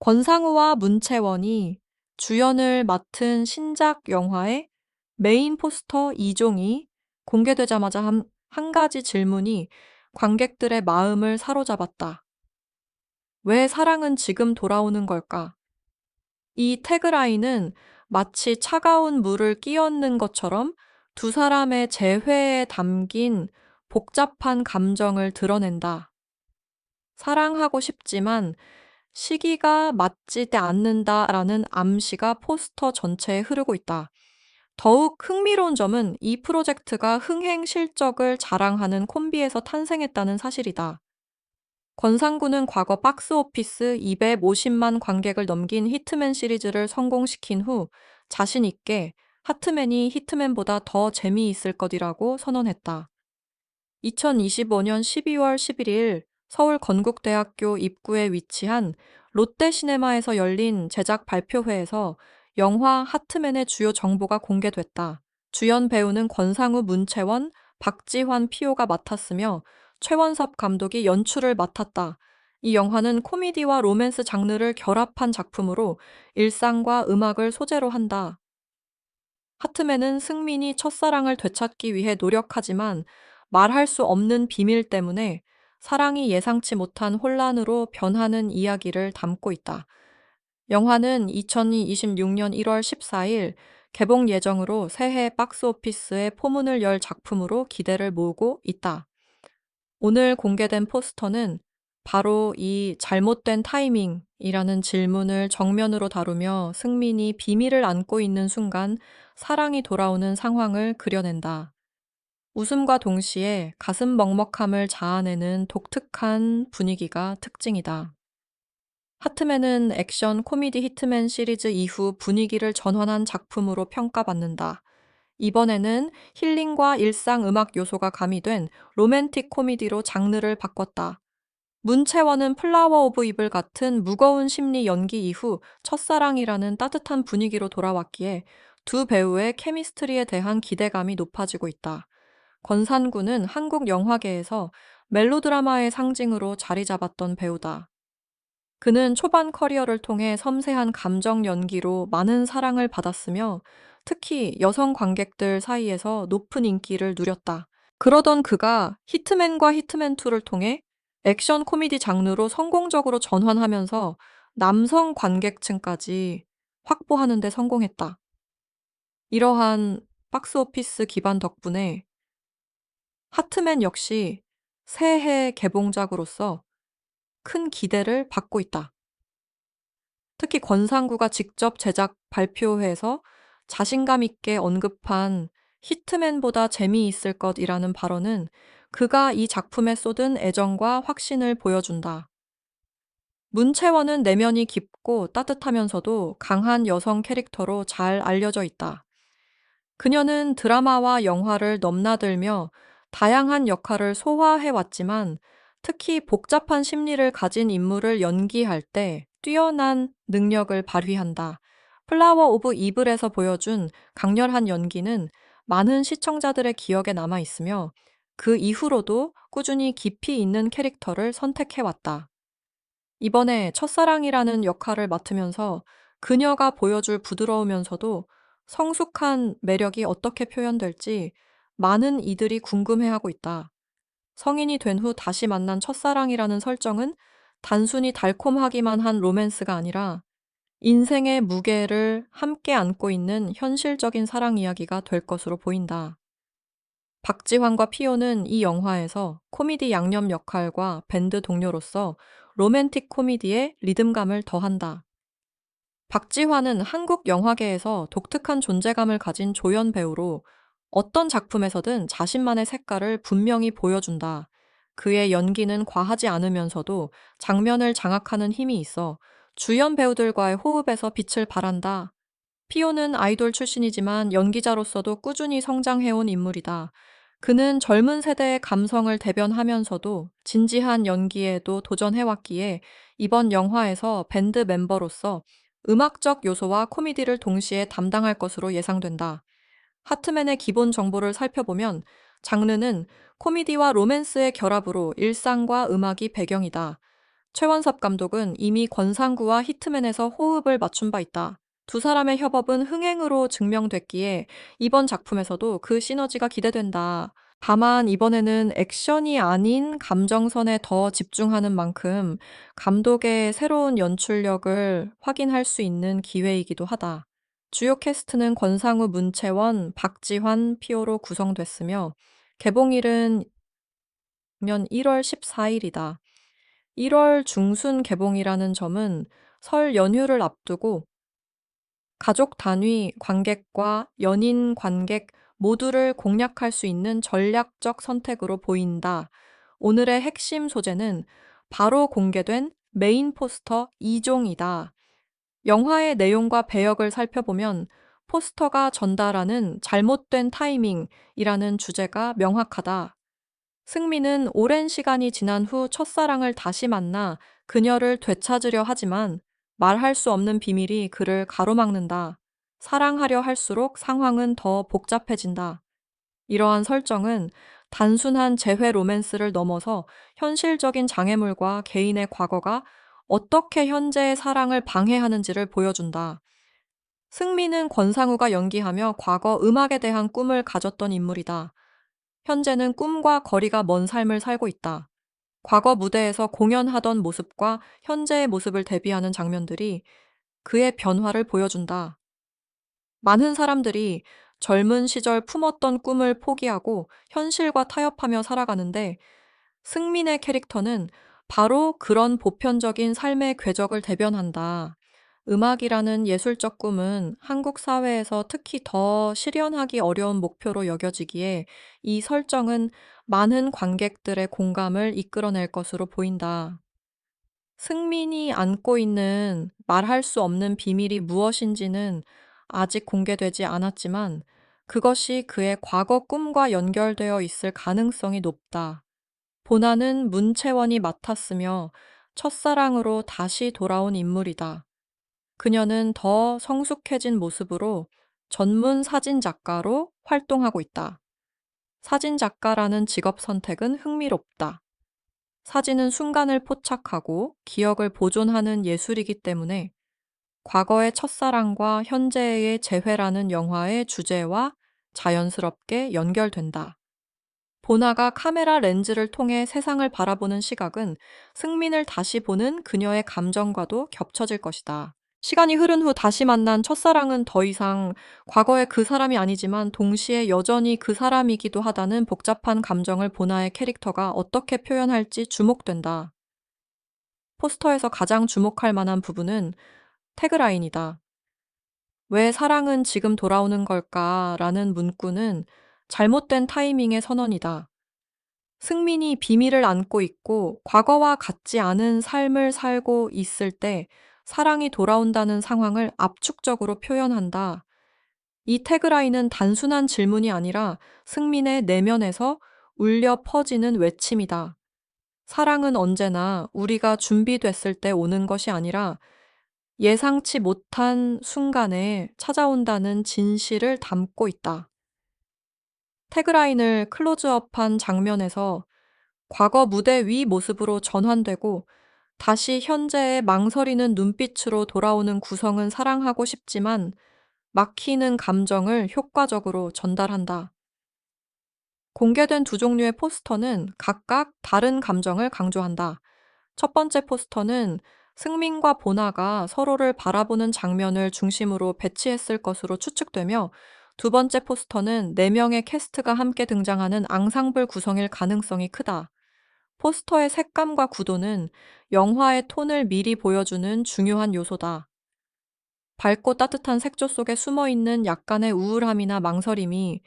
권상우와 문채원이 주연을 맡은 신작 영화의 메인 포스터 2종이 공개되자마자 한 가지 질문이 관객들의 마음을 사로잡았다. 왜 사랑은 지금 돌아오는 걸까? 이 태그라인은 마치 차가운 물을 끼얹는 것처럼 두 사람의 재회에 담긴 복잡한 감정을 드러낸다. 사랑하고 싶지만 시기가 맞지 않는다라는 암시가 포스터 전체에 흐르고 있다. 더욱 흥미로운 점은 이 프로젝트가 흥행 실적을 자랑하는 콤비에서 탄생했다는 사실이다. 권상구는 과거 박스오피스 250만 관객을 넘긴 히트맨 시리즈를 성공시킨 후 자신 있게 하트맨이 히트맨보다 더 재미있을 것이라고 선언했다. 2025년 12월 11일 서울 건국대학교 입구에 위치한 롯데시네마에서 열린 제작 발표회에서 영화 하트맨의 주요 정보가 공개됐다. 주연 배우는 권상우, 문채원, 박지환, 피오가 맡았으며 최원섭 감독이 연출을 맡았다. 이 영화는 코미디와 로맨스 장르를 결합한 작품으로 일상과 음악을 소재로 한다. 하트맨은 승민이 첫사랑을 되찾기 위해 노력하지만 말할 수 없는 비밀 때문에 사랑이 예상치 못한 혼란으로 변하는 이야기를 담고 있다. 영화는 2026년 1월 14일 개봉 예정으로 새해 박스오피스에 포문을 열 작품으로 기대를 모으고 있다. 오늘 공개된 포스터는 바로 이 잘못된 타이밍이라는 질문을 정면으로 다루며 승민이 비밀을 안고 있는 순간 사랑이 돌아오는 상황을 그려낸다. 웃음과 동시에 가슴 먹먹함을 자아내는 독특한 분위기가 특징이다. 하트맨은 액션 코미디 히트맨 시리즈 이후 분위기를 전환한 작품으로 평가받는다. 이번에는 힐링과 일상 음악 요소가 가미된 로맨틱 코미디로 장르를 바꿨다. 문채원은 플라워 오브 이블 같은 무거운 심리 연기 이후 첫사랑이라는 따뜻한 분위기로 돌아왔기에 두 배우의 케미스트리에 대한 기대감이 높아지고 있다. 권산구는 한국 영화계에서 멜로드라마의 상징으로 자리 잡았던 배우다. 그는 초반 커리어를 통해 섬세한 감정 연기로 많은 사랑을 받았으며 특히 여성 관객들 사이에서 높은 인기를 누렸다. 그러던 그가 히트맨과 히트맨2를 통해 액션 코미디 장르로 성공적으로 전환하면서 남성 관객층까지 확보하는 데 성공했다. 이러한 박스오피스 기반 덕분에 하트맨 역시 새해 개봉작으로서 큰 기대를 받고 있다. 특히 권상구가 직접 제작 발표회에서 자신감 있게 언급한 히트맨보다 재미있을 것이라는 발언은 그가 이 작품에 쏟은 애정과 확신을 보여준다. 문채원은 내면이 깊고 따뜻하면서도 강한 여성 캐릭터로 잘 알려져 있다. 그녀는 드라마와 영화를 넘나들며 다양한 역할을 소화해왔지만 특히 복잡한 심리를 가진 인물을 연기할 때 뛰어난 능력을 발휘한다. 플라워 오브 이블에서 보여준 강렬한 연기는 많은 시청자들의 기억에 남아 있으며 그 이후로도 꾸준히 깊이 있는 캐릭터를 선택해왔다. 이번에 첫사랑이라는 역할을 맡으면서 그녀가 보여줄 부드러우면서도 성숙한 매력이 어떻게 표현될지 많은 이들이 궁금해하고 있다. 성인이 된 후 다시 만난 첫사랑이라는 설정은 단순히 달콤하기만 한 로맨스가 아니라 인생의 무게를 함께 안고 있는 현실적인 사랑 이야기가 될 것으로 보인다. 박지환과 피오는 이 영화에서 코미디 양념 역할과 밴드 동료로서 로맨틱 코미디에 리듬감을 더한다. 박지환은 한국 영화계에서 독특한 존재감을 가진 조연 배우로 어떤 작품에서든 자신만의 색깔을 분명히 보여준다. 그의 연기는 과하지 않으면서도 장면을 장악하는 힘이 있어 주연 배우들과의 호흡에서 빛을 발한다. 피오는 아이돌 출신이지만 연기자로서도 꾸준히 성장해온 인물이다. 그는 젊은 세대의 감성을 대변하면서도 진지한 연기에도 도전해왔기에 이번 영화에서 밴드 멤버로서 음악적 요소와 코미디를 동시에 담당할 것으로 예상된다. 하트맨의 기본 정보를 살펴보면 장르는 코미디와 로맨스의 결합으로 일상과 음악이 배경이다. 최원섭 감독은 이미 권상구와 히트맨에서 호흡을 맞춘 바 있다. 두 사람의 협업은 흥행으로 증명됐기에 이번 작품에서도 그 시너지가 기대된다. 다만 이번에는 액션이 아닌 감정선에 더 집중하는 만큼 감독의 새로운 연출력을 확인할 수 있는 기회이기도 하다. 주요 캐스트는 권상우, 문채원, 박지환, 피오로 구성됐으며 개봉일은 년 1월 14일이다. 1월 중순 개봉이라는 점은 설 연휴를 앞두고 가족 단위 관객과 연인 관객 모두를 공략할 수 있는 전략적 선택으로 보인다. 오늘의 핵심 소재는 바로 공개된 메인 포스터 2종이다. 영화의 내용과 배역을 살펴보면 포스터가 전달하는 잘못된 타이밍이라는 주제가 명확하다. 승민은 오랜 시간이 지난 후 첫사랑을 다시 만나 그녀를 되찾으려 하지만 말할 수 없는 비밀이 그를 가로막는다. 사랑하려 할수록 상황은 더 복잡해진다. 이러한 설정은 단순한 재회 로맨스를 넘어서 현실적인 장애물과 개인의 과거가 어떻게 현재의 사랑을 방해하는지를 보여준다. 승민은 권상우가 연기하며 과거 음악에 대한 꿈을 가졌던 인물이다. 현재는 꿈과 거리가 먼 삶을 살고 있다. 과거 무대에서 공연하던 모습과 현재의 모습을 대비하는 장면들이 그의 변화를 보여준다. 많은 사람들이 젊은 시절 품었던 꿈을 포기하고 현실과 타협하며 살아가는데 승민의 캐릭터는 바로 그런 보편적인 삶의 궤적을 대변한다. 음악이라는 예술적 꿈은 한국 사회에서 특히 더 실현하기 어려운 목표로 여겨지기에 이 설정은 많은 관객들의 공감을 이끌어낼 것으로 보인다. 승민이 안고 있는 말할 수 없는 비밀이 무엇인지는 아직 공개되지 않았지만 그것이 그의 과거 꿈과 연결되어 있을 가능성이 높다. 보나는 문채원이 맡았으며 첫사랑으로 다시 돌아온 인물이다. 그녀는 더 성숙해진 모습으로 전문 사진 작가로 활동하고 있다. 사진 작가라는 직업 선택은 흥미롭다. 사진은 순간을 포착하고 기억을 보존하는 예술이기 때문에 과거의 첫사랑과 현재의 재회라는 영화의 주제와 자연스럽게 연결된다. 보나가 카메라 렌즈를 통해 세상을 바라보는 시각은 승민을 다시 보는 그녀의 감정과도 겹쳐질 것이다. 시간이 흐른 후 다시 만난 첫사랑은 더 이상 과거의 그 사람이 아니지만 동시에 여전히 그 사람이기도 하다는 복잡한 감정을 보나의 캐릭터가 어떻게 표현할지 주목된다. 포스터에서 가장 주목할 만한 부분은 태그라인이다. 왜 사랑은 지금 돌아오는 걸까? 라는 문구는 잘못된 타이밍의 선언이다. 승민이 비밀을 안고 있고 과거와 같지 않은 삶을 살고 있을 때 사랑이 돌아온다는 상황을 압축적으로 표현한다. 이 태그라인은 단순한 질문이 아니라 승민의 내면에서 울려 퍼지는 외침이다. 사랑은 언제나 우리가 준비됐을 때 오는 것이 아니라 예상치 못한 순간에 찾아온다는 진실을 담고 있다. 태그라인을 클로즈업한 장면에서 과거 무대 위 모습으로 전환되고 다시 현재의 망설이는 눈빛으로 돌아오는 구성은 사랑하고 싶지만 막히는 감정을 효과적으로 전달한다. 공개된 두 종류의 포스터는 각각 다른 감정을 강조한다. 첫 번째 포스터는 승민과 보나가 서로를 바라보는 장면을 중심으로 배치했을 것으로 추측되며 두 번째 포스터는 4명의 캐스트가 함께 등장하는 앙상블 구성일 가능성이 크다. 포스터의 색감과 구도는 영화의 톤을 미리 보여주는 중요한 요소다. 밝고 따뜻한 색조 속에 숨어있는 약간의 우울함이나 망설임이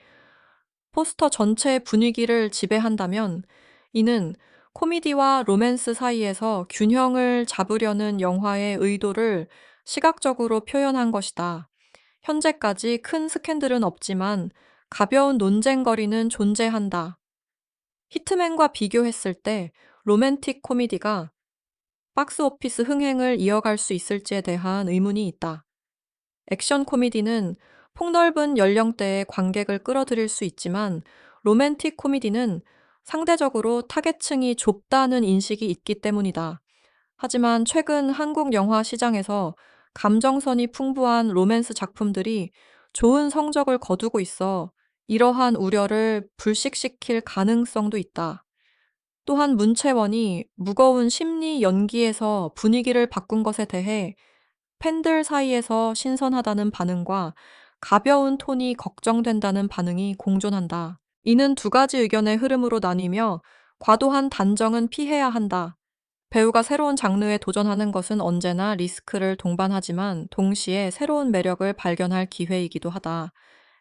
포스터 전체의 분위기를 지배한다면 이는 코미디와 로맨스 사이에서 균형을 잡으려는 영화의 의도를 시각적으로 표현한 것이다. 현재까지 큰 스캔들은 없지만 가벼운 논쟁거리는 존재한다. 히트맨과 비교했을 때 로맨틱 코미디가 박스오피스 흥행을 이어갈 수 있을지에 대한 의문이 있다. 액션 코미디는 폭넓은 연령대의 관객을 끌어들일 수 있지만 로맨틱 코미디는 상대적으로 타겟층이 좁다는 인식이 있기 때문이다. 하지만 최근 한국 영화 시장에서 감정선이 풍부한 로맨스 작품들이 좋은 성적을 거두고 있어 이러한 우려를 불식시킬 가능성도 있다. 또한 문채원이 무거운 심리 연기에서 분위기를 바꾼 것에 대해 팬들 사이에서 신선하다는 반응과 가벼운 톤이 걱정된다는 반응이 공존한다. 이는 두 가지 의견의 흐름으로 나뉘며 과도한 단정은 피해야 한다. 배우가 새로운 장르에 도전하는 것은 언제나 리스크를 동반하지만 동시에 새로운 매력을 발견할 기회이기도 하다.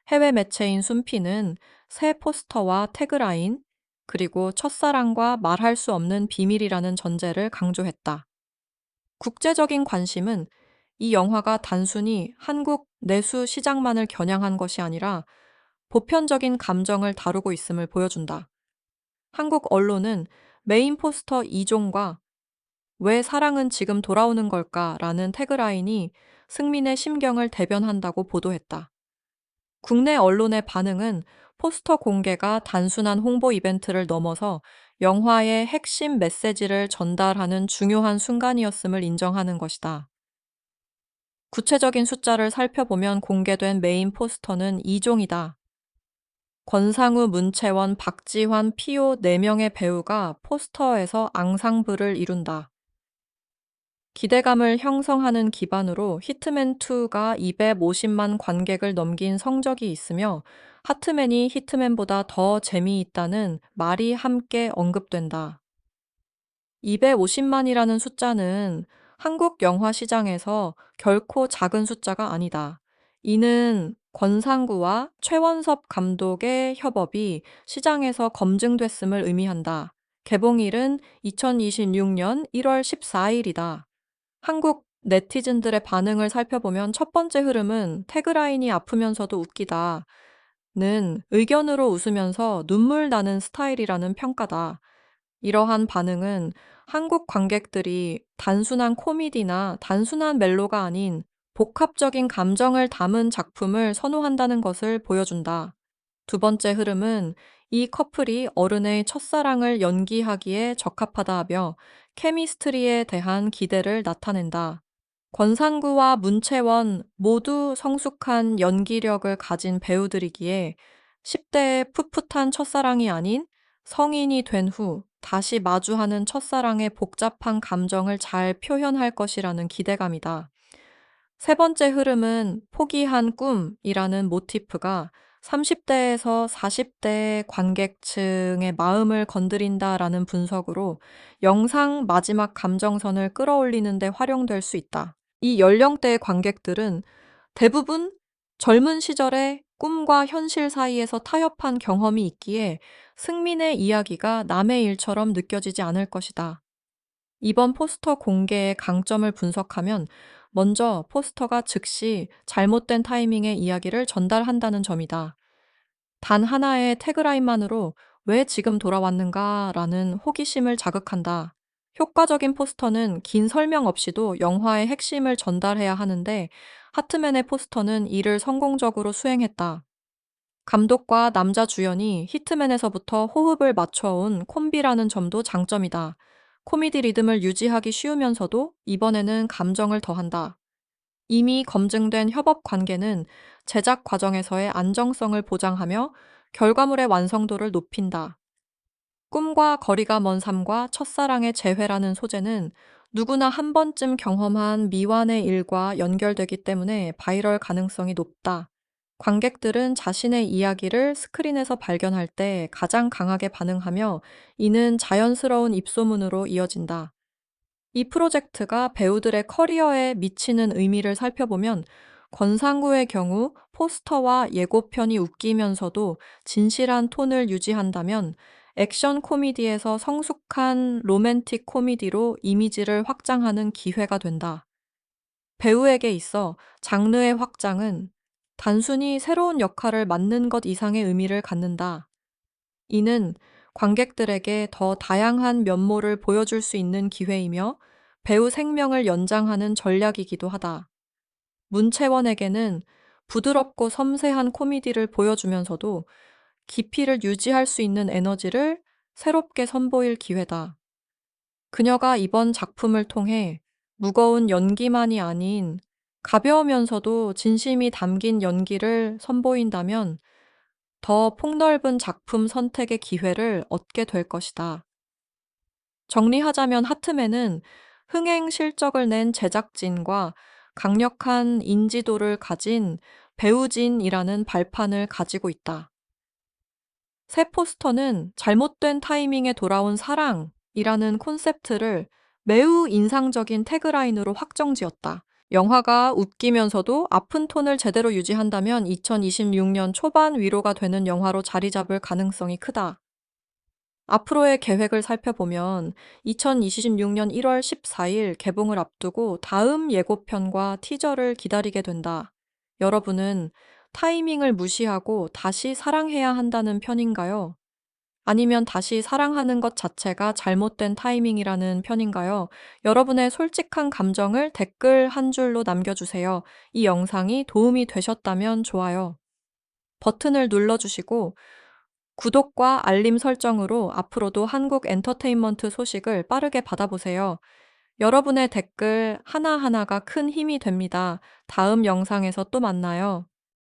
해외 매체인 순피는 새 포스터와 태그라인, 그리고 첫사랑과 말할 수 없는 비밀이라는 전제를 강조했다. 국제적인 관심은 이 영화가 단순히 한국 내수 시장만을 겨냥한 것이 아니라 보편적인 감정을 다루고 있음을 보여준다. 한국 언론은 메인 포스터 2종과 왜 사랑은 지금 돌아오는 걸까라는 태그라인이 승민의 심경을 대변한다고 보도했다. 국내 언론의 반응은 포스터 공개가 단순한 홍보 이벤트를 넘어서 영화의 핵심 메시지를 전달하는 중요한 순간이었음을 인정하는 것이다. 구체적인 숫자를 살펴보면 공개된 메인 포스터는 2종이다. 권상우, 문채원, 박지환, 피오 4명의 배우가 포스터에서 앙상블을 이룬다. 기대감을 형성하는 기반으로 히트맨2가 250만 관객을 넘긴 성적이 있으며 하트맨이 히트맨보다 더 재미있다는 말이 함께 언급된다. 250만이라는 숫자는 한국 영화 시장에서 결코 작은 숫자가 아니다. 이는 권상구와 최원섭 감독의 협업이 시장에서 검증됐음을 의미한다. 개봉일은 2026년 1월 14일이다. 한국 네티즌들의 반응을 살펴보면 첫 번째 흐름은 태그라인이 아프면서도 웃기다. 는 의견으로 웃으면서 눈물 나는 스타일이라는 평가다. 이러한 반응은 한국 관객들이 단순한 코미디나 단순한 멜로가 아닌 복합적인 감정을 담은 작품을 선호한다는 것을 보여준다. 두 번째 흐름은 이 커플이 어른의 첫사랑을 연기하기에 적합하다하며 케미스트리에 대한 기대를 나타낸다. 권상구와 문채원 모두 성숙한 연기력을 가진 배우들이기에 10대의 풋풋한 첫사랑이 아닌 성인이 된 후 다시 마주하는 첫사랑의 복잡한 감정을 잘 표현할 것이라는 기대감이다. 세 번째 흐름은 포기한 꿈이라는 모티프가 30대에서 40대 관객층의 마음을 건드린다라는 분석으로 영상 마지막 감정선을 끌어올리는 데 활용될 수 있다. 이 연령대의 관객들은 대부분 젊은 시절에 꿈과 현실 사이에서 타협한 경험이 있기에 승민의 이야기가 남의 일처럼 느껴지지 않을 것이다. 이번 포스터 공개의 강점을 분석하면 먼저 포스터가 즉시 잘못된 타이밍의 이야기를 전달한다는 점이다. 단 하나의 태그라인만으로 왜 지금 돌아왔는가라는 호기심을 자극한다. 효과적인 포스터는 긴 설명 없이도 영화의 핵심을 전달해야 하는데 하트맨의 포스터는 이를 성공적으로 수행했다. 감독과 남자 주연이 히트맨에서부터 호흡을 맞춰온 콤비라는 점도 장점이다. 코미디 리듬을 유지하기 쉬우면서도 이번에는 감정을 더한다. 이미 검증된 협업 관계는 제작 과정에서의 안정성을 보장하며 결과물의 완성도를 높인다. 꿈과 거리가 먼 삶과 첫사랑의 재회라는 소재는 누구나 한 번쯤 경험한 미완의 일과 연결되기 때문에 바이럴 가능성이 높다. 관객들은 자신의 이야기를 스크린에서 발견할 때 가장 강하게 반응하며 이는 자연스러운 입소문으로 이어진다. 이 프로젝트가 배우들의 커리어에 미치는 의미를 살펴보면 권상구의 경우 포스터와 예고편이 웃기면서도 진실한 톤을 유지한다면 액션 코미디에서 성숙한 로맨틱 코미디로 이미지를 확장하는 기회가 된다. 배우에게 있어 장르의 확장은 단순히 새로운 역할을 맡는 것 이상의 의미를 갖는다. 이는 관객들에게 더 다양한 면모를 보여줄 수 있는 기회이며 배우 생명을 연장하는 전략이기도 하다. 문채원에게는 부드럽고 섬세한 코미디를 보여주면서도 깊이를 유지할 수 있는 에너지를 새롭게 선보일 기회다. 그녀가 이번 작품을 통해 무거운 연기만이 아닌 가벼우면서도 진심이 담긴 연기를 선보인다면 더 폭넓은 작품 선택의 기회를 얻게 될 것이다. 정리하자면 하트맨은 흥행 실적을 낸 제작진과 강력한 인지도를 가진 배우진이라는 발판을 가지고 있다. 새 포스터는 잘못된 타이밍에 돌아온 사랑이라는 콘셉트를 매우 인상적인 태그라인으로 확정지었다. 영화가 웃기면서도 아픈 톤을 제대로 유지한다면 2026년 초반 위로가 되는 영화로 자리 잡을 가능성이 크다. 앞으로의 계획을 살펴보면 2026년 1월 14일 개봉을 앞두고 다음 예고편과 티저를 기다리게 된다. 여러분은 타이밍을 무시하고 다시 사랑해야 한다는 편인가요? 아니면 다시 사랑하는 것 자체가 잘못된 타이밍이라는 편인가요? 여러분의 솔직한 감정을 댓글 한 줄로 남겨주세요. 이 영상이 도움이 되셨다면 좋아요 버튼을 눌러주시고 구독과 알림 설정으로 앞으로도 한국 엔터테인먼트 소식을 빠르게 받아보세요. 여러분의 댓글 하나하나가 큰 힘이 됩니다. 다음 영상에서 또 만나요.